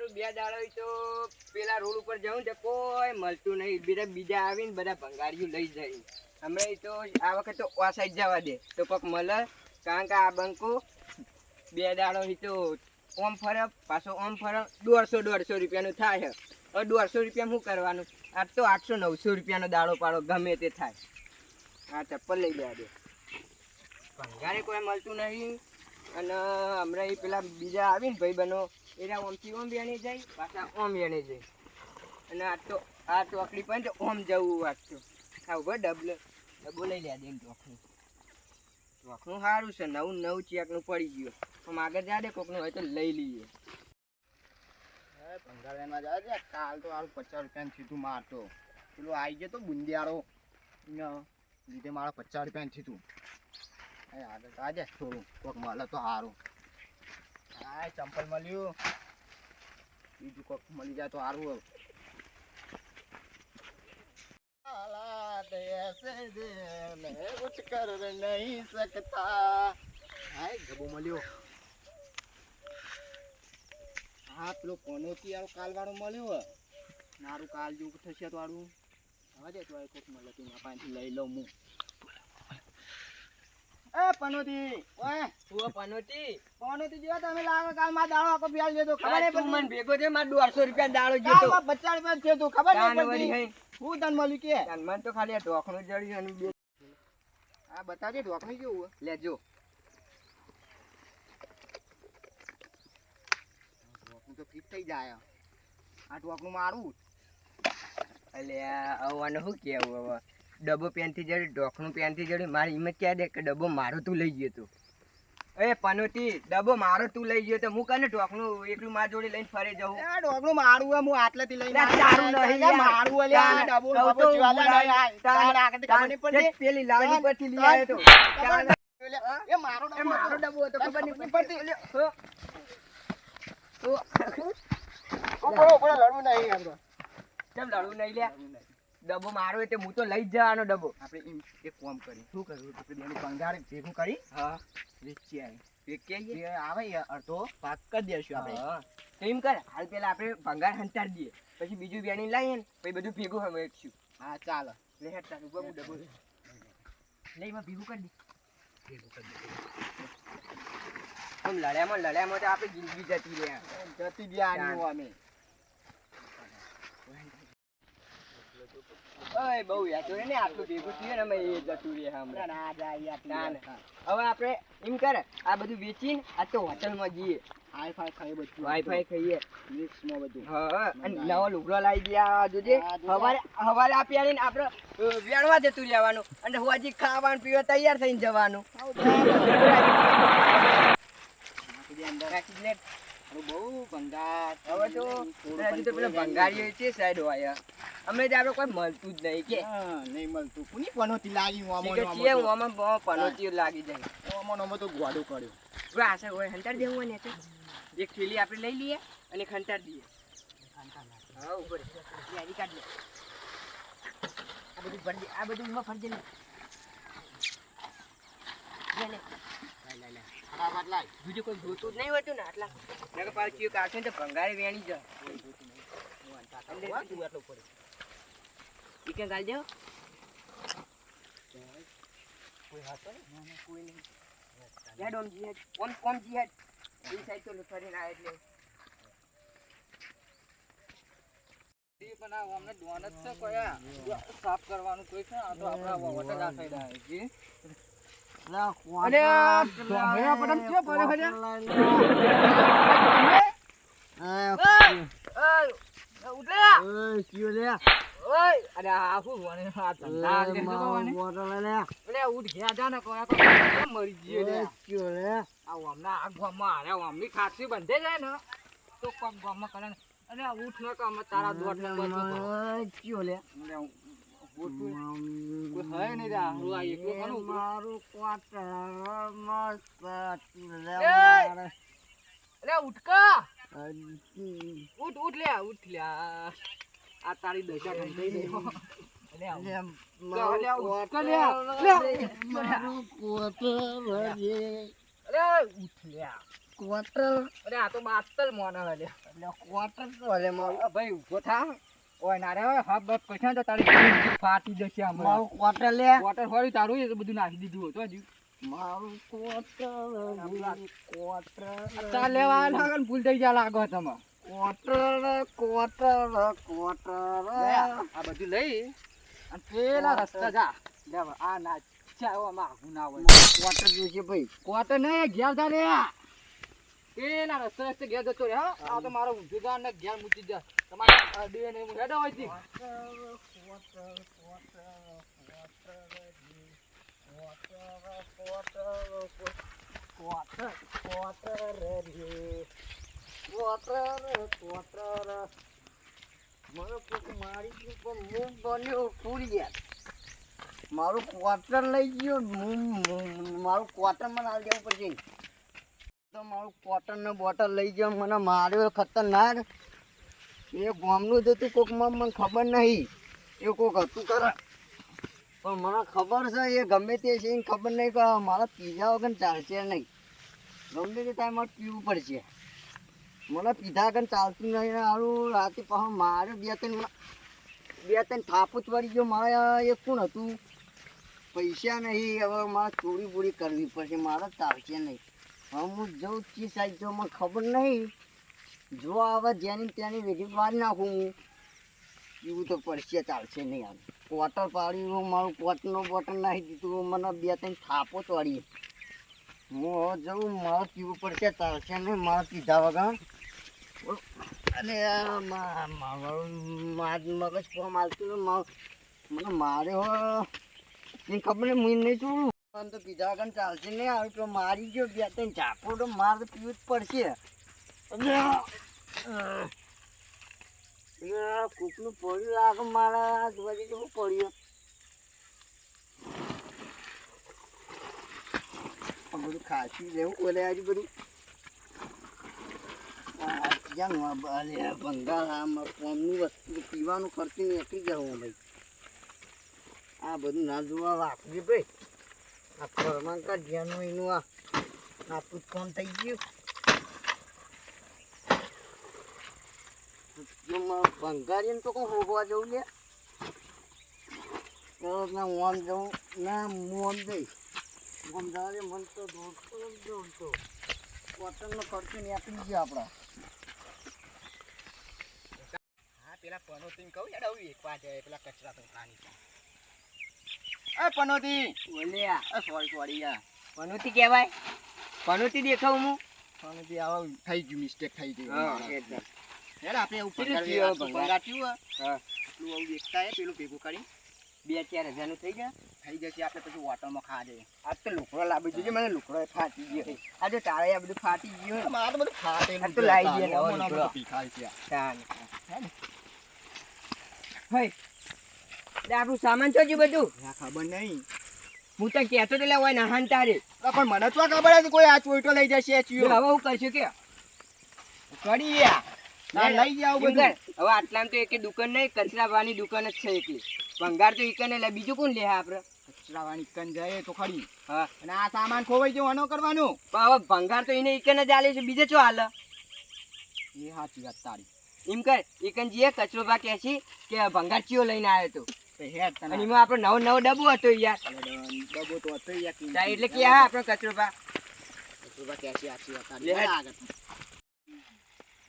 હારું બે દાડો તો પેલા રોડ ઉપર જાઉં તો કોઈ મળતું નહીં. બીજા આવીને બધા ભંગારીઓ લઈ જાય. હમણાં તો આ વખત તો આ સાઈડ જવા દે તો કોક મળે, કારણ કે આ બંકો બે દાડો તો ઓમ ફરે પાછો ઓમ ફરે 150 રૂપિયાનું થાય છે. હવે 150 રૂપિયા શું કરવાનું? આ તો 800-900 રૂપિયાનો દાડો પાડો ગમે તે થાય. આ ચપ્પલ લઈ દેવા દે, ભંગારે કોઈ મળતું નહીં. અને હમણાં એ પેલા બીજા આવીને ભાઈ બનો એના ઓમથી ઓમ બેણી જાય, પાછા ઓમ બેણી જાય. અને આ ચોકડી પણ ઓમ જવું વાગતું ખાવું ભાઈ ડબો લઈ લે દે. ચોકનું સારું છે, નવું ચેકનું પડી ગયું. આમ આગળ જા દે, કોકનું હોય તો લઈ લઈએ. ભંગાર લેવા જાય છે. કાલ તો હારું 50 રૂપિયાનું સીધું મારતો પેલો આવી ગયો તો બુંદિયાળો લીધે મારા 50 રૂપિયાનું સીધું. આગળ આજે થોડું કોક મળે તો સારું. હા ચંપલ મળ્યું, બીજું કોક મળી જાય તો સારું. હવે कुछ कर नहीं सकता. हाय गबो મળ્યો. હા પેલો કોનોથી આરો કાલ વાળો મળ્યો. મારું કાલ જેવું થશે તો આરું હવે દે તો કોક મળે તો ના પાછી લઈ લઉં હું. એ પનોતી ઓય તું પનોતી જેવા તમે લાગે કાલ માં દાડો આખો પ્યાલ દેતો ખબર નહીં. મને ભેગો છે, માર 200 રૂપિયા દાડો જેતો 50 રૂપિયા છે તો ખબર નહીં પડતી. હું તને મળ્યું કે મન તો ખાલી આ ઢોકણું જડ્યું અને બે આ બતાવજે ઢોકણી કેવું લેજો. ઢોકણું તો ફિટ થઈ જાય. આ ઢોકણું મારું એટલે આવવાનું શું કેવું? હવે ડબ્બો પેનથી જડ્યું, ઢોકણું પેનથી જડ્યું. મારી હિંમત ક્યાં દે કે ડબ્બો મારો તું લઈ ગયો તું? એ પનોતી ડબ્બો મારો તું લઈ ગયો તો હું કને ઢોકણું એકલું માર જોડે લઈને ફરે જાઉં? એ ઢોકણું મારું હે, હું આટલેથી લઈને તારું નહીં મારું હે. લે ડબ્બો જીવાલા નહીં તાર આગળ ખબર નહીં પડતી. પેલી લાલુ પરથી લઈ આવ્યો તો એ મારો ડબ્બો હતો, ખબર નહીં પડતી. ઉપર લડવું નહીં એમ તો. કેમ લડવું નહીં લે? ડબ્બો મારો એટલે હું તો લઈ જ જવાનો ડબ્બો. આપણે એક કામ કરી શું કરવું? આપણે બેનું ભંગાર ભેગું કરી હા વેચી આવી. વેચી જે આવે અડધો ભાગ કરી દેશું આપણે. તો એમ કર, હાલ પેલા આપણે ભંગાર હંતાડી દઈએ, પછી બીજું બેણી લાવીએ ને પછી બધું ભેગું વેચશું. હા ચાલો. લે હેડ તારું બબુ ડબ્બો લઈ માં ભેગું કરી દે. આમ લડ્યામાં તો આપણે જિંદગી જતી રહ્યા. જતી ગયા અમે. ઓય બહુ યાદ જોડે ને આટલું ભેગું થયું ને અમે એ જતું રહ્યા હમણાં. ના જાય હવે આપણે એમ કરે આ બધું વેચીને આ તો હોટલમાં જઈએ, હાઈફાઈ ખાઈ બધું વાઈફાઈ ખાઈએ, મિક્સમાં બધું. હા અને નવો લુગડો લાવી ગયા જોજે. હવારે આ પહેરીને આપણે વેણવા જતું રહેવાનું અને હોજી ખાવાનું પીવા તૈયાર થઈને જવાનું. બહુ ભંગાર. હવે તો હજી તો પેલો ભંગારીઓ છે સાઈડ હોય અમે જ આપણે કોઈ મળતું જ નહીં કે નહીં મળતું. કોની પનોતી લાગી પનોતીઓ લાગી જાય. ઓમો તો ગોડું કર્યું. આ છે હોય હંતાર દેવું હોય ને તો એક થેલી આપણે લઈ લઈએ અને ખંતાર દઈએ. હા ઉપર યારી કાઢ લે. આ બધું ભરજે, આ બધું એમાં ફરજે ને. લે લે ફટાફટ લાય. બીજું કોઈ જોતું જ નહીં હોતું ને આટલા નકર પાછું કાઢશે ને તો ભંગારે વેણી જાય. ઈ કે ગાલ દેવો કોઈ હતો ને કોઈ નહીં. હેડ ઓમ જી હેડ ઓમ જી હેડ એ સાઈડ તો ફરીને આ એટલે પણ આ અમને દોન જ છે કોયા સાફ કરવાનું કોઈ છે. આ તો આપણા હોટલ આ સાઈડ આવે છે. અરે ભૈયા પટમ કે પડે ભૈયા ઉઠ્યા ઓય કયો લે ઓય અરે આ શું વને આ ધંધા લે મોટો લે અરે ઉઠ ગયા જાને કોયા તો મરી ગયો લે કયો લે આ હમણા આ ગોમાં અરે હમણી ખાસી બંધે જાય ને તો કોમ ગોમાં કરે અરે ઉઠ ન કામ તારા દોટ ને બધું કયો લે કોઈ હે નહીં રા હું આ એકલો કરું મારું ક્વાર્ટર મસ્ત લે અરે ઉઠકા ઉઠ લે આ તારી દશા થઈ ગઈ ક્વાર્ટર અરે આ તો બાતલ મોને હલે એટલે ક્વાર્ટર તો હલે મારું ભાઈ ઊભો થા ઓય ના રે હબ બબ કશા તો તારી જીભ ફાટી જશે હમણાં મારું ક્વાર્ટર લે વોટર હોળી તારું એ તો બધું નાખી દીધું હતું હજી મારું ક્વાર્ટર ચાલ લેવા ના ભૂલ થઈ જા લાગો તમે ક્વાર્ટર આ બધું લઈ અને પેલા રસ્તા જા લેવા આ ના ચાવામાં આઘું ના હોય ક્વાર્ટર જોઈશે ભાઈ કોટર ને ઘેર જા રે પેલા રસ્તે ઘેર જતો રે હા આ તો મારો ઊંધું ને ઘેર મૂકી જા તમારે બે ને હું હેડો હોય મારું ક્વાર્ટર લઈ ગયો મારું ક્વાર્ટર મને આવી જવું પડશે તો મારું ક્વાર્ટર ને બોટલ લઈ ગયો મને માર્યો ખતરનાક એ ગામનું જ હતું કોકમાં મને ખબર નહીં એ કોક હતું કરે પણ મને ખબર છે એ ગમે તે છે એને ખબર નહીં કે મારા પીઝા વગર ચાલશે નહીં ગમે તે ટાઈમ મારે પીવું પડશે મને પીધા વગર ચાલતું નહીં સારું રાતે પાછું મારે બે ત્રણ થાપું જ વળી ગયો મારા એ કોણ હતું પૈસા નહીં હવે મારે ચોરી બોરી કરવી પડશે મારે ચાલશે નહીં હવે હું જઉં ચી સાઈડ જો મને ખબર નહીં જો આવે જેની ત્યાંની વેઢી મારી નાખું હું એવું તો પડશે ચાલશે નહીં આવે ક્વાર્ટર પાડ્યું મારું ક્વાર્ટરનો બોટલ નાખી દીધું મને બે ત્રણ થાપો જ વાળી હું હવે જઉં મારે પીવું પડશે ચાલશે નહીં મારે પીધા વગર અરે મારું મગજ ફોર્મ આવતું મને માર્યો એને ખબર નહીં હું નહીં છું આમ તો પીધા વગર ચાલશે નહીં આવ્યું તો મારી ગયો બે ત્રણ ઝાપો તો મારે તો પીવું જ પડશે કોકનું પડ્યું લાગે મારા જોવા જઈએ શું પડ્યું બધું ખાસી લેવું બોલે આજે બધું ભંગાર કોમની વસ્તુ પીવાનું ખર્ચી નીકળી જવું ભાઈ આ બધું ના જોવા વાપર્યું ભાઈ આ ફરમાન કાઢ્યાનું એનું આપણું કોમ થઈ ગયું ભંગારીને તો કોઈ હોગવા જવું લે ના હું આમ જવું ના હું આમ જઈશ આમ જવા દે મન તો દોડતો કોટનનો ખર્ચો નીકળી ગયો આપણા હા પેલા પનોતી કહું યાર આવું એક વાત પેલા કચરા તો ખાની એ પનોતી બોલ્યા સોરી યાર પનોતી કહેવાય પનોતી દેખાવું હું પનોતી આવા થઈ ગયું મિસ્ટેક થઈ ગઈ એકદમ યાર આપણે એવું કેટલું ભંગાર થયું ભંગાર થયું હા આટલું આવું દેખતા પેલું ભેગું કરી 2-4 હજારનું થઈ ગયા થઈ જશે આપણે પછી હોટલમાં ખાવા જઈએ આજ તો લુકડો લાવી દીધો મને લુકડો ફાટી ગયો આજે તારે આ બધું ફાટી ગયું મારે બધું ખાતેલું આ તો લાવી દે નવો મને લુગડો. પીખાય છે હઈ આપણું સામાન તો બધું આ ખબર નહીં હું તો કહેતો તો લે હોય નહાન તારે પણ મને તો ખબર હતી કોઈ આ ચોઈટો લઈ જશે હવે ચિયો હું કરશું કે કરી યા લઈ જાવ એમ બધું કર, હવે આટલામાં તો એક દુકાન નહીં કચરાવાની દુકાન જ છે એકલી ભંગાર તો ઈકને લે બીજું કોણ લે આપણે કચરાવાની કન જાય તો ખરી હા અને આ સામાન ખોવાઈ ગયો આનો કરવાનું પણ હવે ભંગાર તો એને ઈકને જ આલે છે બીજે શું હાલે એ સાચી વાત તારી એમ કર ઈકન જીએ કચરો બા કહે કે ભંગાર ચિયો લઈને આવ્યો તો તો હેડ તને અને એમાં આપણો નવો ડબ્બો હતો યાર ડબો તો હતો યાર તા એટલે કે હા આપણો કચરો બા કચરો કેસી સાચી વાત તારી લે હેડ. આગળ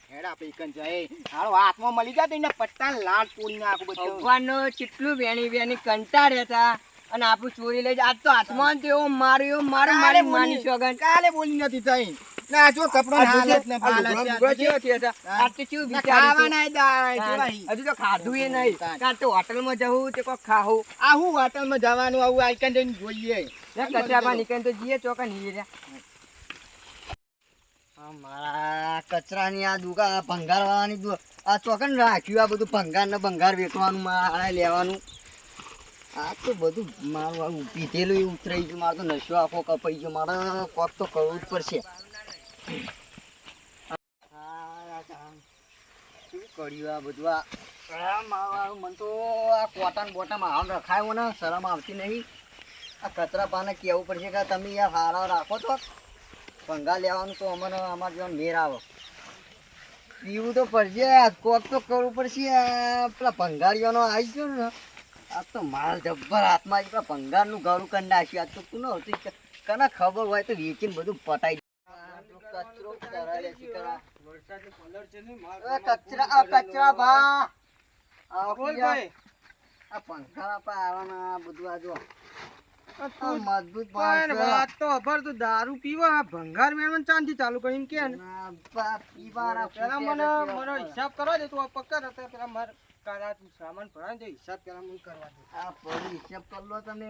હેડ આપણે ઈકન જાય હાલો હાથમાં મળી જાય તો એને પટ્ટા લાટ તોડી નાખું બધું ભગવાનનો કેટલું વેણી કંટાળ હતા અને આપણું ચોરી લઈ જાય. આજ તો હાથમાં તેવો માર્યો મારું મારી માની સોગન કાલે બોલી નથી થઈ ના જો કપડો હાલત ને બાલત હજુ તો ખાધું એ નહીં કાં તો હોટલમાં જવું તે કોઈ ખાવું આ હું હોટલમાં જવાનું આવું આઈકન જઈને જોઈએ કચરામાં નીકળે તો જઈએ ચોકા નહીં મારા કચરાની આ દુકાન ભંગારવાળાની આ ચોકન રાખ્યું આ બધું ભંગાર ને ભંગાર વેચવાનું મારે લેવાનું આ તો બધું મારું પીધેલું એ ઉતરાઈ ગયું મારે તો નશો આખો કપાઈ ગયો મારે કોક તો કરવું જ પડશે શું કર્યું આ બધું આ મારું મન તો આ કોટન બોટામાં હાલ રખાયો ને શરમ આવતી નહીં આ કચરા પાને કહેવું પડશે કે તમે યાર હારા રાખો છો ભંગાર લેવાનું તો અમને અમારે જેવો મેર આવે. પીવું તો પડશે, કોક તો કરવું પડશે. આ પેલા ભંગારીઓનો આવી ગયો ને, આ તો માલ જબ્બર હાથમાં આવી. પેલા ભંગારનું ઘરું કરી નાખ્યું. આ તો તું નહોતી કને ખબર હોય તો વેચીને બધું પટાઈ કચરો કરાવે છે કરા. કચરા ભા આ પંખા આપા આવવાના બધું આ જો આ મજબૂત વાત તો અભર તું દારૂ પીવા ભંગાર મેળવવાનું ચાંદી ચાલુ કરીને કે ને પીવાના પેલા મને હિસાબ કરવા દે તું પક્કા હતા પેલા માર કાલા તું સામાન ભરાય દે હિસાબ પેલા મને કરવા દે આ પડી હિસાબ કરી લો તમે.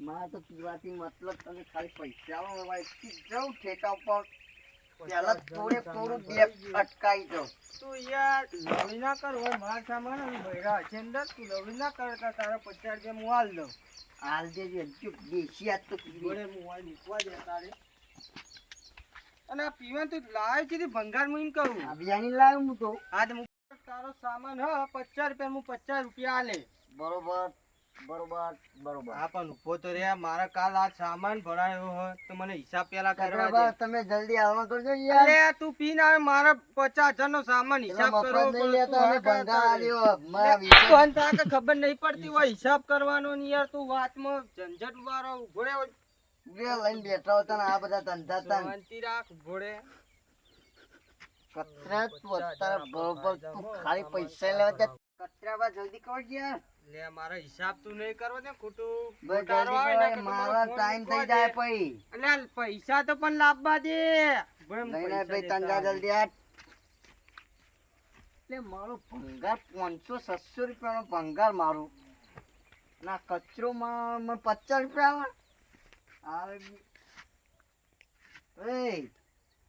મારે તો પીવાથી મતલબ તમે ખાલી પૈસા જાઉં ઠેકા ઉપર પેલા થોડે થોડું બે અટકાઈ જાઉં. તું યાર લવડી ના કર હોય માર સામાન અને ભૈરા છે અંદર તું લવડી ના કરતા તારા 50 રૂપિયા હું હાલ દઉં હાલ દેજે જો દેશી આજ તો પીવી. જોડે હું હોય નીકવા દે તારે અને આ પીવાનું તું લાવે છે ભંગાર હું એમ કરું આ બિયાની લાવ્યો હું તો. આજ હું તારો સામાન હ 50 રૂપિયા હું 50 રૂપિયા આલે બરોબર બરોબર બરોબર. હા પણ ઉભો તો રે મારા કાલ આ સામાન ભરાયો હોય તો મને હિસાબ પેલા કરવા બરાબર, દે તમે જલ્દી આવવા કરજો યાર. અરે તું પીને આવે મારા 50,000 નો સામાન હિસાબ મફત કરવો નહીં લેતો અમે ભંગાર આલ્યો. મારા પડે વિશે તું અંત આકે ખબર નહીં પડતી હોય હિસાબ કરવાનો ને યાર તું વાતમાં ઝંઝટ વાળો ઉભો રે બે લઈને બેઠા હતા ને આ બધા ધંધા હતા ને. શાંતિ રાખ ઉભો રે કચરા તું અત્યારે બરોબર તું ખાલી પૈસા લેવા જા. કચરા બા જલ્દી કર યાર. લે મારો હિસાબ તું નહીં કરવો ને ખોટું બસ ખોટારો જલ્દી આવે ને કર, કે મારા તમારો ટાઈમ ફોન થઈ જાય મૂકવા દે. પછી. અલ્યા પૈસા તો પણ લાવવા દે ભાઈ નહીં નહીં ભાઈ તંજા જલ્દી આ. એટલે મારો ભંગાર 500 600 રૂપિયાનો ભંગાર મારું ના કચરો માં 50 રૂપિયા આવે. એ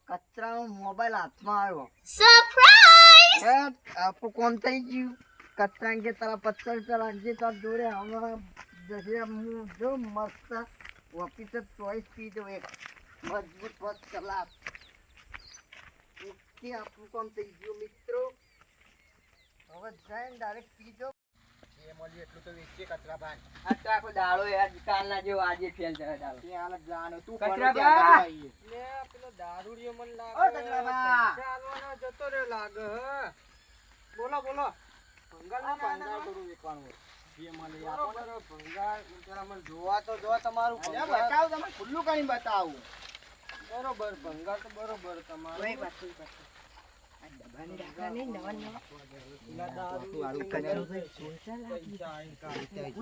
કચરાનો મોબાઈલ હાથમાં આવ્યો. સરપ્રાઈઝ! આપણું કોમ થઈ ગયું. કચરા કે તારા 50 રૂપિયા લાગજે તાર જોડે હમણાં જશે. હું જો મસ્ત ઓફિસર ચોઈસ પી દઉં એક મજબૂત ફર્સ્ટ ક્લાસ. ઓકે આપણું કામ થઈ ગયું મિત્રો. હવે જઈને ડાયરેક્ટ પીજો. એ મળી એટલું તો વેચીએ કચરા ભાઈ. આ તો આખો દાડો યાર કાલના જેવો આજે ફેલ જાય દાડો ત્યાં હાલ જ જાનો તું કચરા ફરવા બા! ત્યાં આગળ આવીએ. લે પેલો દારૂડિયો મને ઓ લાગે કચરા બા! પૈસા આલવાનો જતો રહ્યો લાગે હ. બોલો બોલો ભંગાર આ ના ભંગાર થોડું વેચવાનું હોય. જે મળે એ આપો ને. બરોબર ભંગાર પેલા મને જોવા તો જો તમારું અલ્યા ભંગાર. બતાવ તમે ખુલ્લું કરીને બતાવું. બરોબર ભંગાર તો બરોબર તમારું ઓય પાછું પાછું. આ ડબ્બાની રાખવા નહીં નવા નવા. પેલા દારૂ વાળું કચરો છે. પૈસા આઈને કાઢી.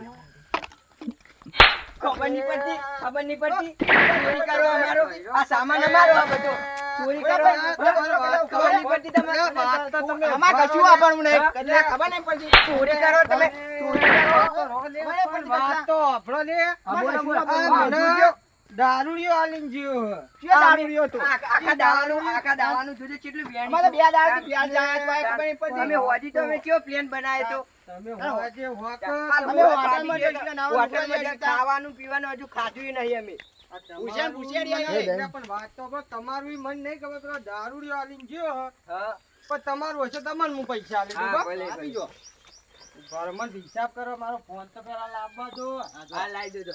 ખબર નહીં પડતી ચોરી કરો અમારો આ સામાન અમારો આ બધો ચોરી કરો. ખબર નહીં પડતી તમે વાત તો તમે આમાં કશું આપણું નહીં. એટલે ખબર નહીં પડતી. ચોરી કરો તમે વાત તો આપણો લે બોલો, બોલો, આ બોલો. મને દારૂડિયો આલીને જ્યો ક્યાં દારૂડિયો હતો? આખા દાવાનું જોજો કેટલું વેણી અમારે બે દાડાથી પ્યાજ લાયા તો ખબર નહીં પડતી. તમે હોજી તો અમે કેવો પ્લાન બનાવ્યો તો તમે હોવા જે હોવા કરો, અમે તમે હોટલમાં ખાધી જઈને છે. નાવાનું હોટલમાં કરી જઈને જતા. ખાવાનું પીવાનું હજુ ખાધું નહીં અમે. આ પૂછ્યા ને તમારું પૂછ્યા રહ્યા મને એ. પણ વાત તો બસ તમારું ય મન નહીં ખબર પેલો દારૂડિયો આલીને જ્યો હા પણ તમારું હશે તમને હું પૈસા આલી દઉં હા, બસ. ભલે, આપી ભલે. જો. ઘરમાં હિસાબ કરો મારો ફોન તો પેલા લાવવા દો આ લાવી દેજો.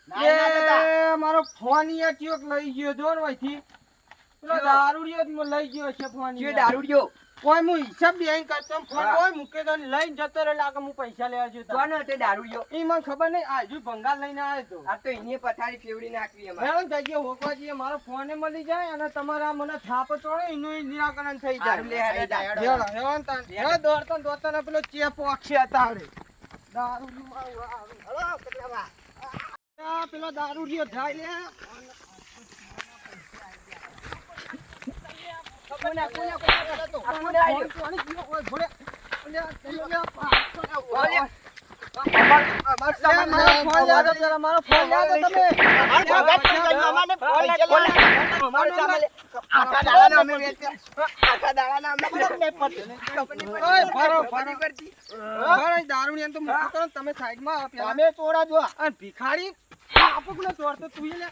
ના જતા. એ મારો ફોન યાર ચિયોક લઈ ગયો જો ને વહીથી. પેલો ચિયો? દારૂડિયો જ મને લઈ ગયો છે ફોન જે યાર. દારૂડિયો કોઈ હું હિસાબ બેંક કરતો ફોન હા. કોઈ મૂકે તો લઈને જતો રહે લાગે હું પૈસા લેવા જતો કોનો તે દારૂડિયો? એ મને ખબર નહીં આજુ ભંગાર લઈને આવ્યો તો આ તો એની પથારી ફેવડી નાખવી અમારે. મેડમ જગ્યા હોકવા જઈએ મારો ફોને મળી જાય અને તમારા મને થાપો ચોડે એનું ય નિરાકરણ થઈ હારું લે, જાય હારું લે. હેડો, હેડો ને તાન. હેડો, દોડતા ને દોડતા ને પેલો ચેપ વાગશે તારે દારૂડિયો મારું. હલો, કેટલા વા? આ પેલો દારૂડિયો જાય લે કોને આવ્યો? મારો ફોન યાદ હતો તમે અમારો સામાન લે. આખા દાડાના અમે વેચ્યા. આખા દાડાના અમે ખબર નહીં પડતી. ઓય, ફરો, ખબર નહીં ફરો. પડતી. બરાબર, દારૂડિયાને તો મૂકો કરો ને, તમે સાઈડમાં આવો પેલા. તમે ચોરા જો. અને ભિખારી આપો કોને ચોરતો તું ય લે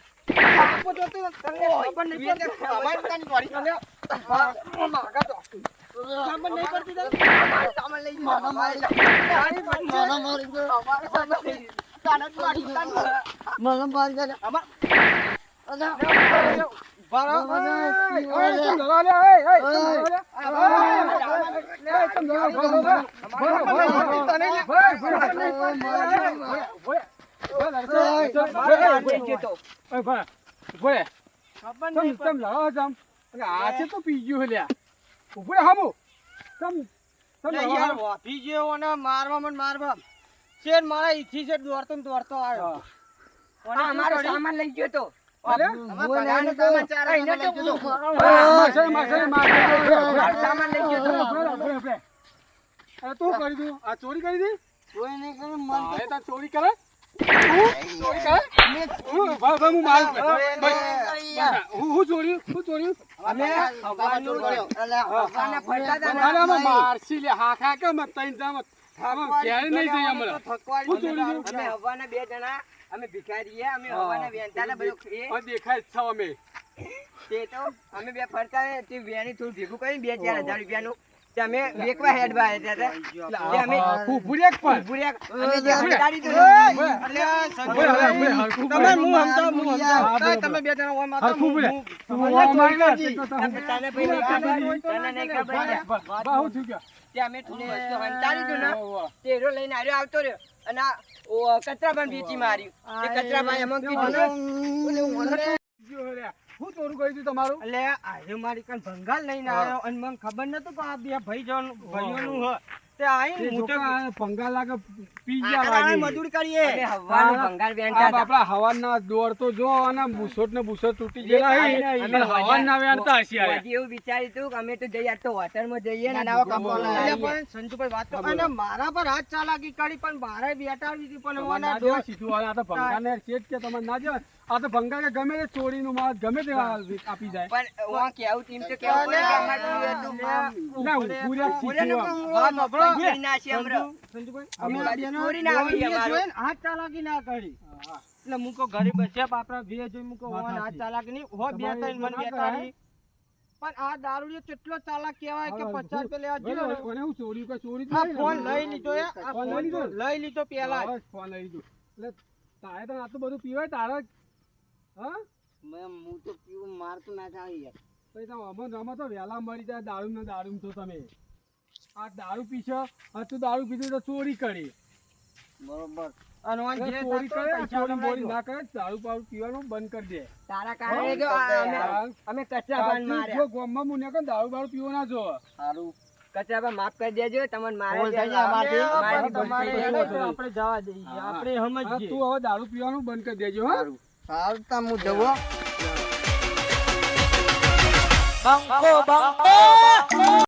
આપો તો તું તને ખબર નહીં પડતી. અમારી પોતાની ચોરી. લે, આ માગા તો. ખબર નહીં પડતી તને? અમારો સામાન લઈ જાઓ. અમારો સામાન લઈ જાઓ. તારા ચોરી. મને મારી ગયા. અમારો સામાન લઈ ગયો તો ભગાનો સમાચાર એને તો લઈ જજો. મારો સામાન લઈ ગયો તો તું કરી દઉં આ ચોરી કરી દી કોઈ નહીં કરે, મન હા, એ તાર ચોરી કરે ચોરી કરે હું ભાઈ હું મારું હું ચોર્યું અમે હવાનું હવાના ફરતા હતા ને. આમાં મારસી લે હા ખા કે મત તઈન જામ આમાં ક્યારે નહીં જઈ હમણાં હું ચોરી દઉં અમે હવાના 2 જણા અમે ભિખારીએ અમે હવાના વેણતા ને બધું એ દેખાય જ છો અમે તે તો અમે બે ફરતા ને તે વેણી થોડું ભેગું કરીને 2-4 હજાર રૂપિયાનું તે અમે વેકવા હેડવા આવ્યા હતા તે અમે ખૂબ ભૂર્યા પણ ભૂર્યા અમે જે હંતાડી દીધું તમે બે જણા ઓય માતા ખૂબ ભૂર્યા તને ભાઈ નહીં ખબર તને નહીં ખબર બહુ થઈ ગયા તે અમે થોડું વસ્તુ હંતાડી દીધું ને તે હીરો લઈને આવતો રહ્યો અને આ કચરા પણ વેચી માર્યું તે કચરા ભાઈ અમને કીધું હું ચોરું કરી દીધું તમારું એટલે આજે મારી કાન ભંગાલ લઈને આવ્યો અને મને ખબર નતું કે આ બે ભાઈઓનું હ તે આઈ હું તો પંગા લાગે પી ગયા લાગી મજૂરી કરીએ. અમે હવાનું ભંગાર વેણતા આ હતા. બાપડા હવાના દોર તો જો અને બુસોટ ને બુસોટ તૂટી ગયેલા હે અને હવાના વેણતા હશે યાર હજી એવું વિચાર્યું હતું કે અમે તો જઈએ આ તો હોટલમાં જઈએ ને નાના કપડાં એટલે લાવીએ. પણ સંજુભાઈ વાત તો અને મારા પર હાથ ચાલાકી કરી પણ મારે બેટાડી હતી પણ તમારે ના દેવાય સીધું હવે આ તો ભંગારને શેઠ કે તમારે ના દેવાય. આ તો ભંગાર કે ગમે તે ચોરીનું માલ ગમે તે આપી જાય પણ હું કેવું ટીમ તો કેવું પડે કે અમારે હતું ના હું પૂર્યા પૂરેનું સીધું પણ વાત સાંભળો. ચોરી ના છે હમણાં. અમે બાજુ ચોરી ના આવી અમારું. હાથ ચાલાકી ના કરી હા. એટલે મુકો ઘરે બસ્યા બાપરા બે જોઈ મુકો વાત હાથ સાચી. ચાલાકી નહીં હો બે તમારી ત્રણ મને ના બેટાડી પણ આ દારૂડિયો કેટલો ચાલાક કહેવાય કે 50 રૂપિયા લેવા બરાબર, જોઈએ. કોને હું ચોરી કોઈ ચોરી જ આ નહીં. ફોન લઈ લીધો એ આ ફોન લઈ ફોન લીધો? લઈ લીધો પેલા હા, ફોન લઈ લીધું. એટલે તારે તો આટલું બધું પીવાય તારે હા હું તો પીવું મારતું ના થાય યાર. પછી તમે અમન રમો તો વહેલા મરી જાય દારૂ ને દારૂ તો તમે આ દારૂ પીશો આ તું દારૂ પીધું તો ચોરી કરી બરોબર અને ઓન જે ચોરી થતો કરે પૈસા ચોરી બોરી કમાઈ ના કરે દારૂ બારૂ પીવાનું બંધ કરી દે તારા કારણે જો આ અમે કચરા પાન જો માર્યા ગામમાં મુને કે દારૂ બારૂ પીવો ના જો સારું કચરા પાન માફ કરી દેજો તમને મારે ભૂલ થઈ જાય અમારથી. મારી ભૂલ તમારે થઈ એને જાય. તો આપણે જવા દઈએ હા. આપણે હા, સમજીએ તું હવે દારૂ પીવાનું બંધ કરી દેજો હા સારું તા હું જવો બંકો બંકો